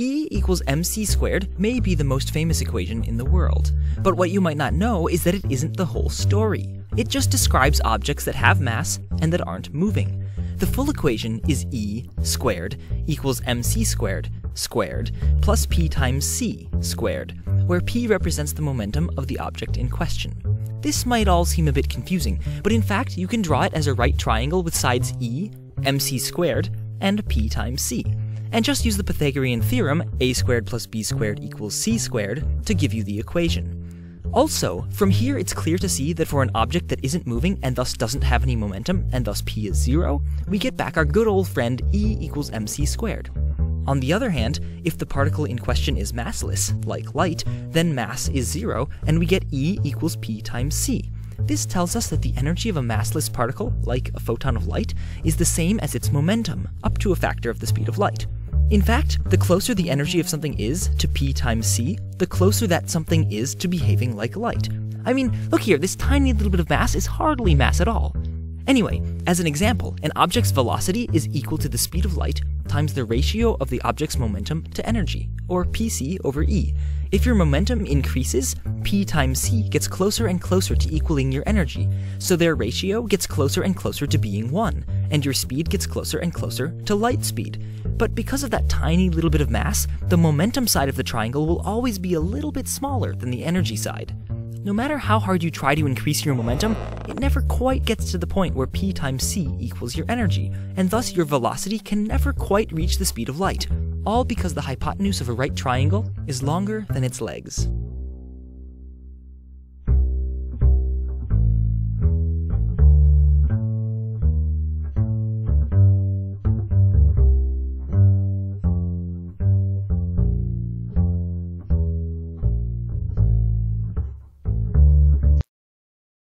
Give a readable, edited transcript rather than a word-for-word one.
E equals mc² may be the most famous equation in the world, but what you might not know is that it isn't the whole story. It just describes objects that have mass and that aren't moving. The full equation is E² equals mc² plus p times c squared, where p represents the momentum of the object in question. This might all seem a bit confusing, but in fact you can draw it as a right triangle with sides E, mc², and p times c, and just use the Pythagorean theorem a² plus b² equals c² to give you the equation. Also, from here it's clear to see that for an object that isn't moving and thus doesn't have any momentum, and thus p is 0, we get back our good old friend E equals mc². On the other hand, if the particle in question is massless, like light, then mass is 0, and we get E equals p times c. This tells us that the energy of a massless particle, like a photon of light, is the same as its momentum, up to a factor of the speed of light. In fact, the closer the energy of something is to p times c, the closer that something is to behaving like light. I mean, look here, this tiny little bit of mass is hardly mass at all. Anyway, as an example, an object's velocity is equal to the speed of light times the ratio of the object's momentum to energy, or pc over e. If your momentum increases, p times c gets closer and closer to equaling your energy, so their ratio gets closer and closer to being 1, and your speed gets closer and closer to light speed. But because of that tiny little bit of mass, the momentum side of the triangle will always be a little bit smaller than the energy side. No matter how hard you try to increase your momentum, it never quite gets to the point where p times c equals your energy, and thus your velocity can never quite reach the speed of light, all because the hypotenuse of a right triangle is longer than its legs.